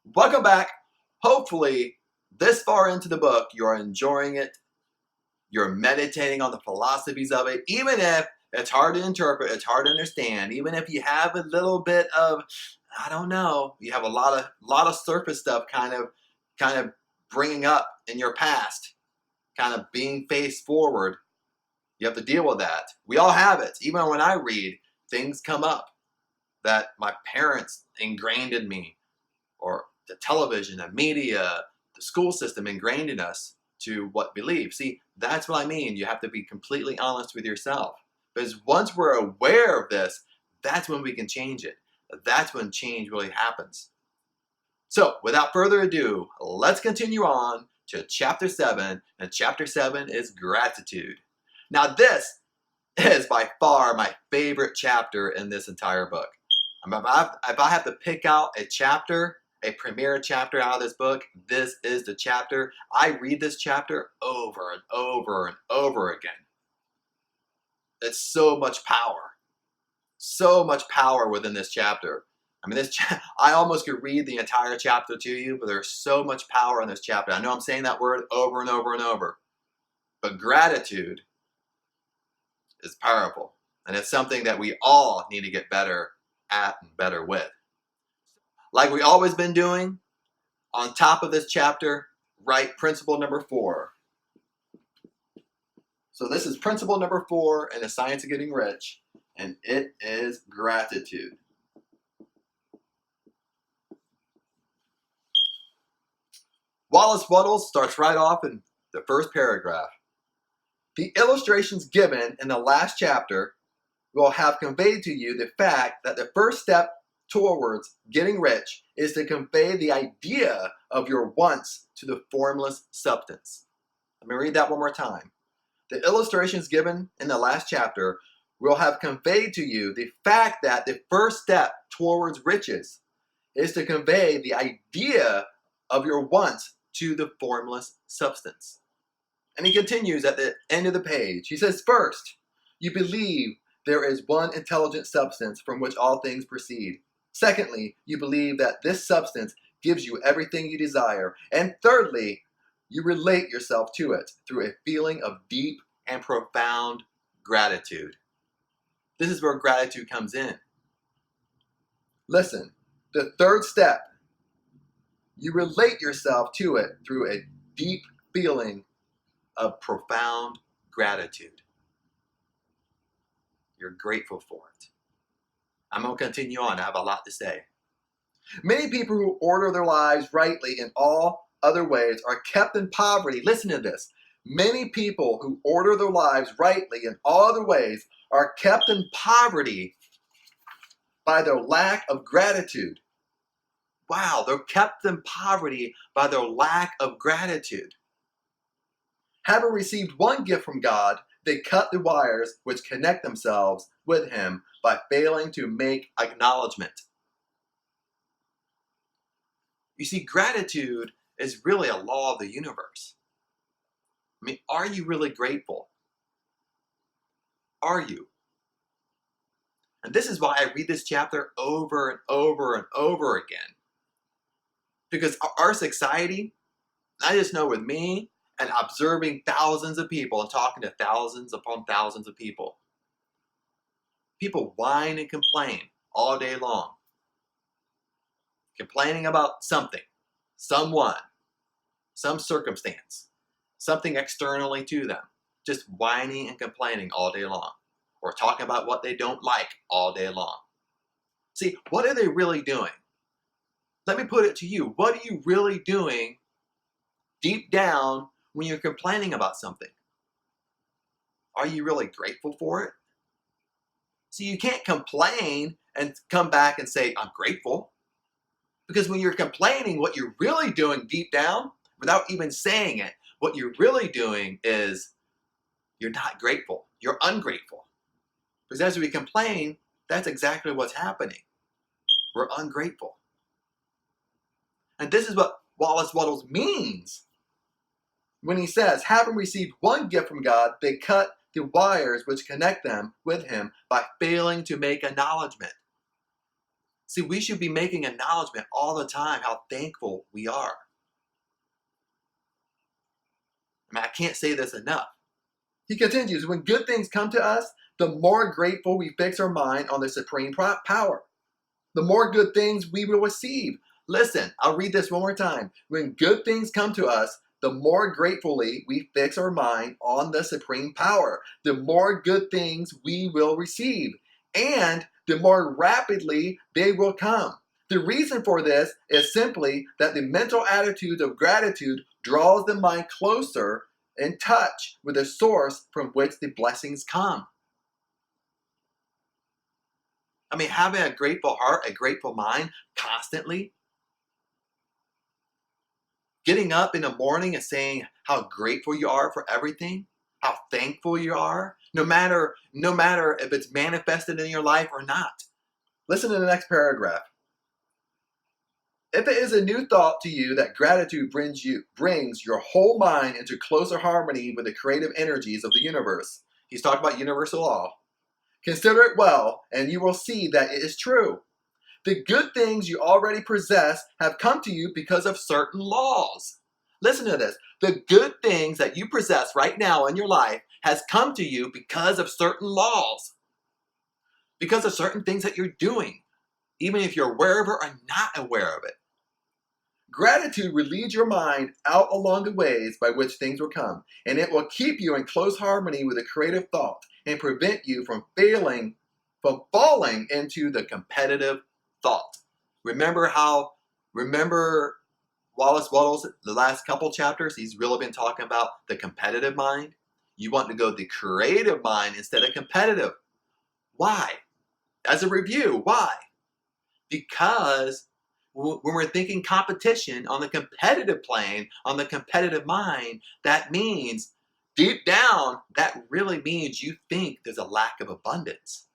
Welcome back. Hopefully, this far into the book, you're enjoying it. You're meditating on the philosophies of it, even if it's hard to interpret, it's hard to understand, even if you have a little bit of, I don't know, you have a lot of surface stuff kind of bringing up in your past, kind of being faced forward. You have to deal with that. We all have it. Even when I read, things come up that my parents ingrained in me, or the television, the media, the school system ingrained in us to what believe. See, that's what I mean. You have to be completely honest with yourself. Because once we're aware of this, that's when we can change it. That's when change really happens. So, without further ado, let's continue on to chapter 7. And chapter 7 is gratitude. Now, this is by far my favorite chapter in this entire book. If I have to pick out a chapter, a premier chapter out of this book, this is the chapter. I read this chapter over and over and over again. It's so much power within this chapter. I mean, I almost could read the entire chapter to you, but there's so much power in this chapter. I know I'm saying that word over and over and over, but gratitude is powerful, and it's something that we all need to get better at and better with. Like we always been doing, on top of this chapter, write principle number 4. So this is principle number 4 in the science of getting rich, and it is gratitude. Wattles starts right off in the first paragraph. The illustrations given in the last chapter will have conveyed to you the fact that the first step towards getting rich is to convey the idea of your wants to the formless substance. Let me read that one more time. The illustrations given in the last chapter will have conveyed to you the fact that the first step towards riches is to convey the idea of your wants to the formless substance. And he continues at the end of the page. He says, first, you believe there is one intelligent substance from which all things proceed. Secondly, you believe that this substance gives you everything you desire. And thirdly, you relate yourself to it through a feeling of deep and profound gratitude. This is where gratitude comes in. Listen, the third step, you relate yourself to it through a deep feeling of profound gratitude. You're grateful for it. I'm going to continue on. I have a lot to say. Many people who order their lives rightly in all other ways are kept in poverty. Listen to this. Many people who order their lives rightly in all other ways are kept in poverty by their lack of gratitude. Wow, they're kept in poverty by their lack of gratitude. Having received one gift from God, they cut the wires which connect themselves with Him by failing to make acknowledgement. You see, gratitude is really a law of the universe. I mean, are you really grateful? Are you? And this is why I read this chapter over and over and over again. Because our society, I just know with me and observing thousands of people and talking to thousands upon thousands of people, people whine and complain all day long. Complaining about something, someone, some circumstance, something externally to them. Just whining and complaining all day long. Or talking about what they don't like all day long. See, what are they really doing? Let me put it to you. What are you really doing deep down when you're complaining about something? Are you really grateful for it? See, you can't complain and come back and say, I'm grateful. Because when you're complaining, what you're really doing deep down, without even saying it, what you're really doing is you're not grateful. You're ungrateful. Because as we complain, that's exactly what's happening. We're ungrateful. And this is what Wattles means when he says, having received one gift from God, they cut the wires which connect them with Him by failing to make acknowledgement. See, we should be making acknowledgement all the time how thankful we are. I mean, I can't say this enough. He continues, when good things come to us, the more grateful we fix our mind on the supreme power. The more good things we will receive. Listen, I'll read this one more time. When good things come to us, the more gratefully we fix our mind on the supreme power, the more good things we will receive, and the more rapidly they will come. The reason for this is simply that the mental attitude of gratitude draws the mind closer in touch with the source from which the blessings come. I mean, having a grateful heart, a grateful mind constantly, getting up in the morning and saying how grateful you are for everything, how thankful you are, no matter if it's manifested in your life or not. Listen to the next paragraph. If it is a new thought to you that gratitude brings your whole mind into closer harmony with the creative energies of the universe, he's talking about universal law, consider it well, and you will see that it is true. The good things you already possess have come to you because of certain laws. Listen to this. The good things that you possess right now in your life has come to you because of certain laws. Because of certain things that you're doing, even if you're aware of it or not aware of it. Gratitude will lead your mind out along the ways by which things will come, and it will keep you in close harmony with a creative thought and prevent you from falling into the competitive thought. Remember Wallace, the last couple chapters, he's really been talking about the competitive mind. You want to go the creative mind instead of competitive. Why? As a review, why? Because when we're thinking competition on the competitive plane, on the competitive mind, that means deep down, that really means you think there's a lack of abundance.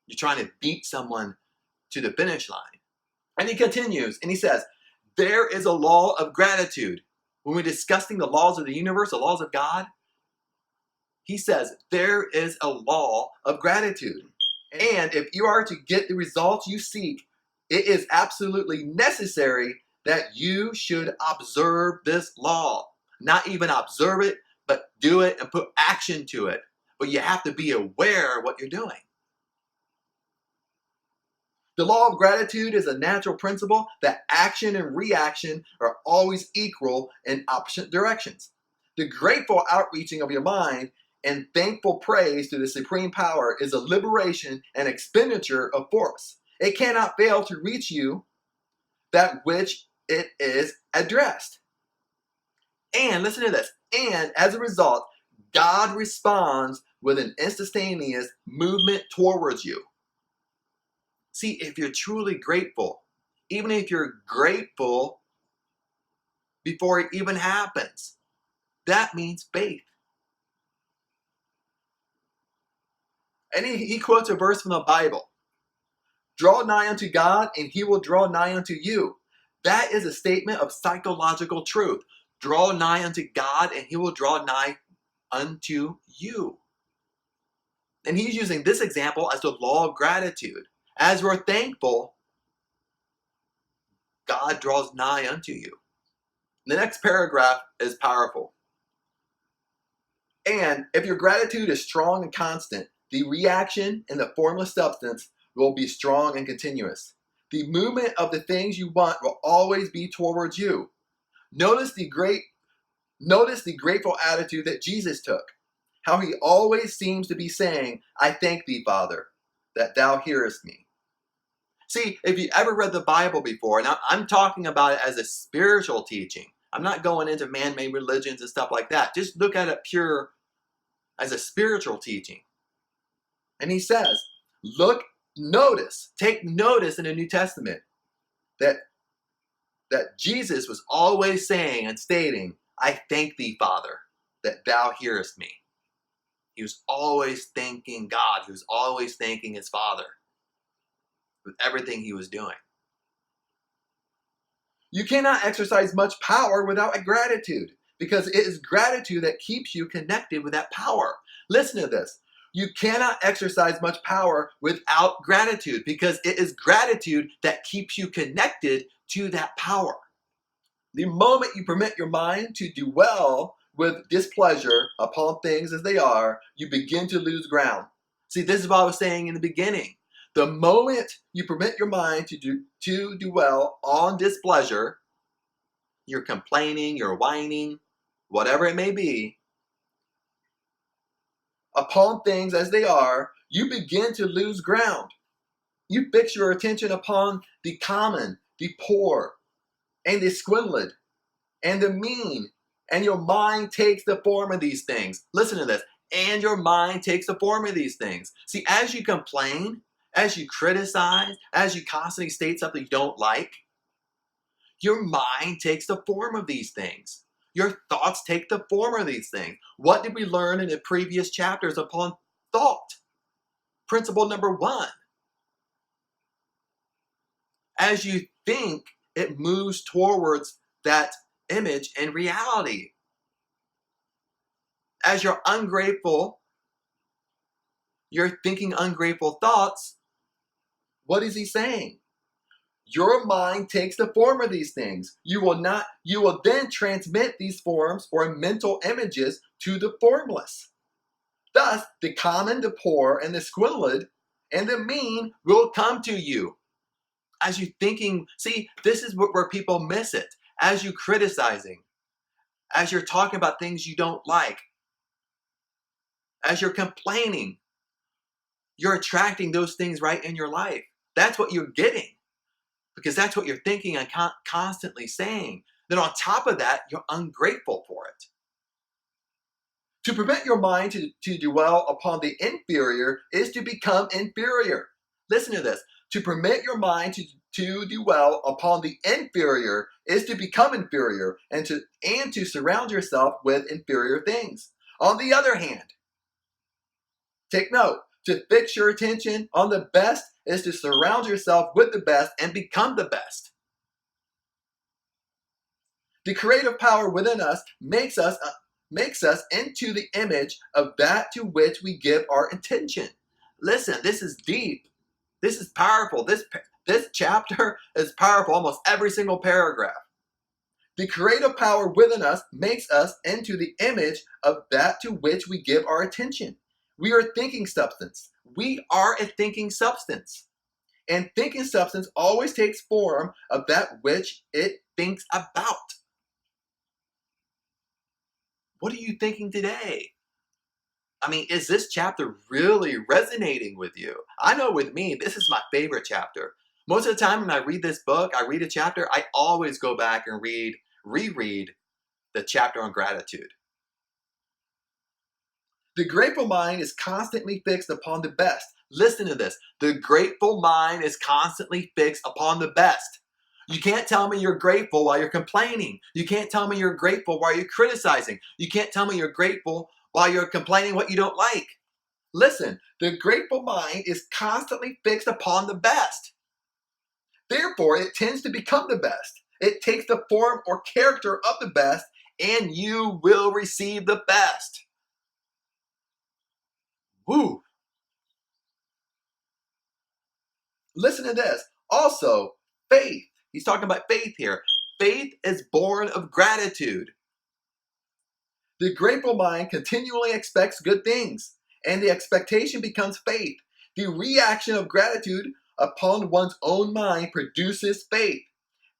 You're trying to beat someone to the finish line. And he continues, and he says, there is a law of gratitude. When we're discussing the laws of the universe, the laws of God, he says, there is a law of gratitude. And if you are to get the results you seek, it is absolutely necessary that you should observe this law. Not even observe it, but do it and put action to it. But you have to be aware of what you're doing. The law of gratitude is a natural principle that action and reaction are always equal in opposite directions. The grateful outreaching of your mind and thankful praise to the supreme power is a liberation and expenditure of force. It cannot fail to reach you that which it is addressed. And listen to this. And as a result, God responds with an instantaneous movement towards you. See, if you're truly grateful, even if you're grateful before it even happens, that means faith. And he quotes a verse from the Bible. Draw nigh unto God, and he will draw nigh unto you. That is a statement of psychological truth. Draw nigh unto God, and he will draw nigh unto you. And he's using this example as the law of gratitude. As we're thankful, God draws nigh unto you. The next paragraph is powerful. And if your gratitude is strong and constant, the reaction in the formless substance will be strong and continuous. The movement of the things you want will always be towards you. Notice the grateful attitude that Jesus took. How he always seems to be saying, I thank thee, Father, that thou hearest me. See, if you ever read the Bible before, and I'm talking about it as a spiritual teaching. I'm not going into man-made religions and stuff like that. Just look at it pure as a spiritual teaching. And he says, take notice in the New Testament that Jesus was always saying and stating, I thank thee, Father, that thou hearest me. He was always thanking God. He was always thanking his Father with everything he was doing. You cannot exercise much power without a gratitude, because it is gratitude that keeps you connected with that power. Listen to this. You cannot exercise much power without gratitude, because it is gratitude that keeps you connected to that power. The moment you permit your mind to dwell with displeasure upon things as they are, you begin to lose ground. See, this is what I was saying in the beginning. The moment you permit your mind to dwell on displeasure, you're complaining, you're whining, whatever it may be, upon things as they are, you begin to lose ground. You fix your attention upon the common, the poor, and the swindled, and the mean, and your mind takes the form of these things. Listen to this. And your mind takes the form of these things. See, as you complain, as you criticize, as you constantly state something you don't like, your mind takes the form of these things. Your thoughts take the form of these things. What did we learn in the previous chapters upon thought? Principle number 1. As you think, it moves towards that image and reality. As you're ungrateful, you're thinking ungrateful thoughts. What is he saying? Your mind takes the form of these things. You will then transmit these forms or mental images to the formless. Thus, the common, the poor, and the swindled, and the mean will come to you. As you thinking, see, this is where people miss it. As you criticizing, as you're talking about things you don't like, as you're complaining, you're attracting those things right in your life. That's what you're getting, because that's what you're thinking and constantly saying. Then on top of that, you're ungrateful for it. To prevent your mind to dwell upon the inferior is to become inferior. Listen to this. To permit your mind to dwell upon the inferior is to become inferior, and to surround yourself with inferior things. On the other hand, take note, to fix your attention on the best is to surround yourself with the best and become the best. The creative power within us makes us into the image of that to which we give our attention. Listen, this is deep. This is powerful. This chapter is powerful, almost every single paragraph. The creative power within us makes us into the image of that to which we give our attention. We are thinking substance. We are a thinking substance. And thinking substance always takes form of that which it thinks about. What are you thinking today? I mean, is this chapter really resonating with you? I know with me, this is my favorite chapter. Most of the time when I read this book, I read a chapter, I always go back and reread the chapter on gratitude. The grateful mind is constantly fixed upon the best. Listen to this. The grateful mind is constantly fixed upon the best. You can't tell me you're grateful while you're complaining. You can't tell me you're grateful while you're criticizing. You can't tell me you're grateful while you're complaining what you don't like. Listen, the grateful mind is constantly fixed upon the best. Therefore, it tends to become the best. It takes the form or character of the best, and you will receive the best. Woo! Listen to this. Also, faith. He's talking about faith here. Faith is born of gratitude. The grateful mind continually expects good things, and the expectation becomes faith. The reaction of gratitude upon one's own mind produces faith.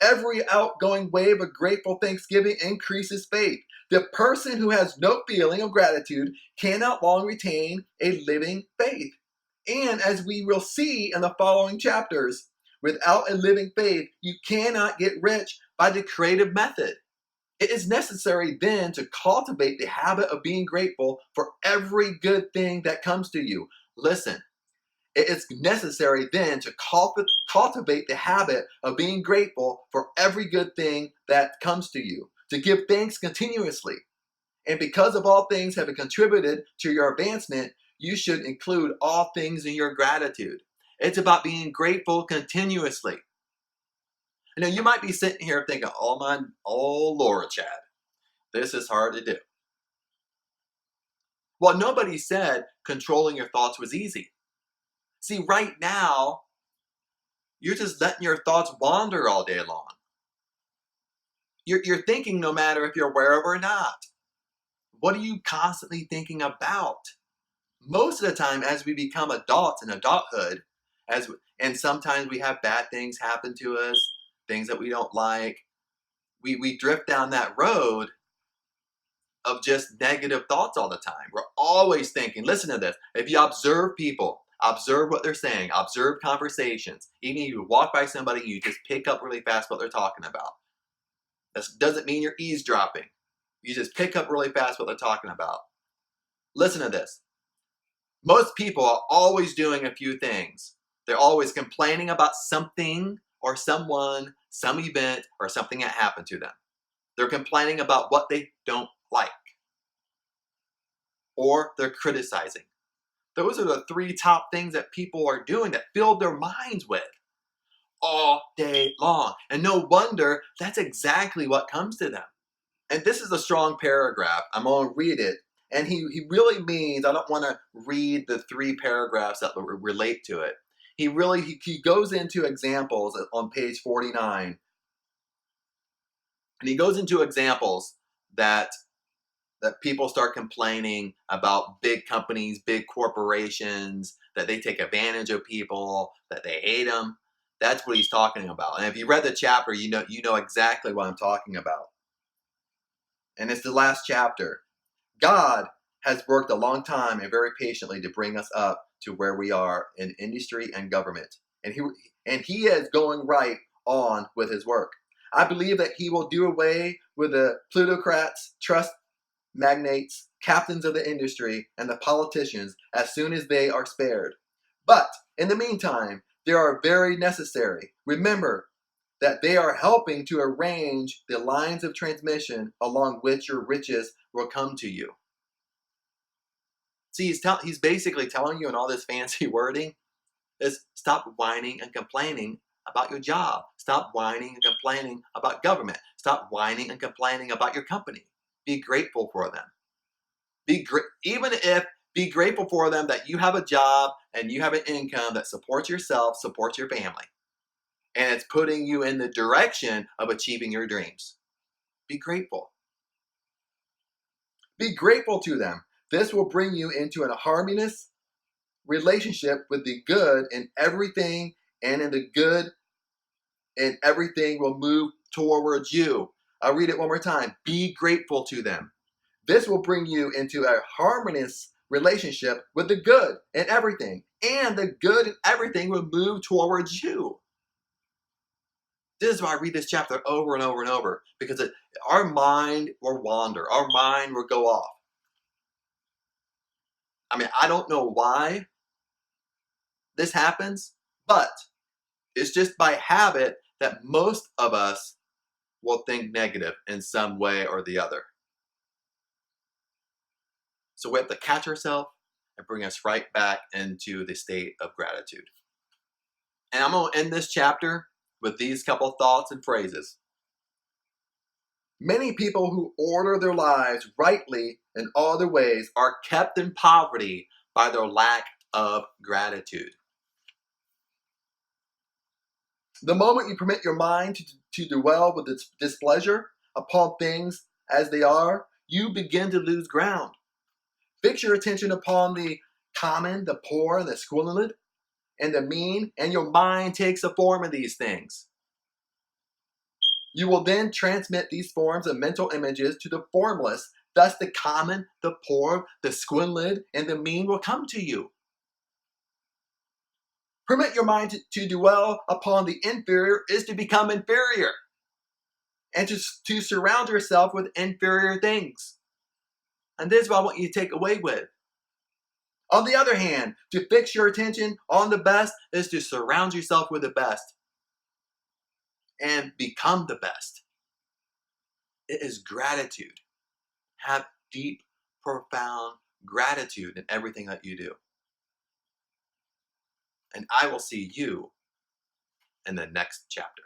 Every outgoing wave of grateful thanksgiving increases faith. The person who has no feeling of gratitude cannot long retain a living faith. And as we will see in the following chapters, without a living faith, you cannot get rich by the creative method. It is necessary then to cultivate the habit of being grateful for every good thing that comes to you. Listen, it is necessary then to cultivate the habit of being grateful for every good thing that comes to you, to give thanks continuously. And because of all things having contributed to your advancement, you should include all things in your gratitude. It's about being grateful continuously. You know, you might be sitting here thinking, oh Lord, Chad, this is hard to do. Well, nobody said controlling your thoughts was easy. See, right now, you're just letting your thoughts wander all day long. You're thinking no matter if you're aware of it or not. What are you constantly thinking about? Most of the time, as we become adults in adulthood, and sometimes we have bad things happen to us, things that we don't like, we drift down that road of just negative thoughts all the time. We're always thinking, listen to this. If you observe people, observe what they're saying, observe conversations, even if you walk by somebody, you just pick up really fast what they're talking about. That doesn't mean you're eavesdropping. You just pick up really fast what they're talking about. Listen to this. Most people are always doing a few things. They're always complaining about something or someone, some event, or something that happened to them. They're complaining about what they don't like. Or they're criticizing. Those are the three top things that people are doing that fill their minds with all day long. And no wonder that's exactly what comes to them. And this is a strong paragraph. I'm going to read it. And he really means, I don't want to read the three paragraphs that relate to it. He goes into examples on page 49. And he goes into examples that people start complaining about big companies, big corporations, that they take advantage of people, that they hate them. That's what he's talking about. And if you read the chapter, you know exactly what I'm talking about. And it's the last chapter. God has worked a long time and very patiently to bring us up to where we are in industry and government. And he is going right on with his work. I believe that he will do away with the plutocrats, trust magnates, captains of the industry, and the politicians as soon as they are spared. But in the meantime, they are very necessary. Remember that they are helping to arrange the lines of transmission along which your riches will come to you. See, he's basically telling you in all this fancy wording is stop whining and complaining about your job. Stop whining and complaining about government. Stop whining and complaining about your company. Be grateful for them. Be grateful for them that you have a job and you have an income that supports yourself, supports your family. And it's putting you in the direction of achieving your dreams. Be grateful. Be grateful to them. This will bring you into a harmonious relationship with the good in everything, and in the good in everything will move towards you. I'll read it one more time. Be grateful to them. This will bring you into a harmonious relationship with the good in everything, and the good in everything will move towards you. This is why I read this chapter over and over and over, because our mind will wander. Our mind will go off. I mean, I don't know why this happens, but it's just by habit that most of us will think negative in some way or the other. So we have to catch ourselves and bring us right back into the state of gratitude. And I'm going to end this chapter with these couple thoughts and phrases. Many people who order their lives rightly in all their ways are kept in poverty by their lack of gratitude. The moment you permit your mind to dwell with its displeasure upon things as they are, you begin to lose ground. Fix your attention upon the common, the poor, the squalid, and the mean, and your mind takes the form of these things. You will then transmit these forms of mental images to the formless. Thus the common, the poor, the squalid, and the mean will come to you. Permit your mind to dwell upon the inferior is to become inferior, and to surround yourself with inferior things. And this is what I want you to take away with. On the other hand, to fix your attention on the best is to surround yourself with the best and become the best. It is gratitude. Have deep, profound gratitude in everything that you do. And I will see you in the next chapter.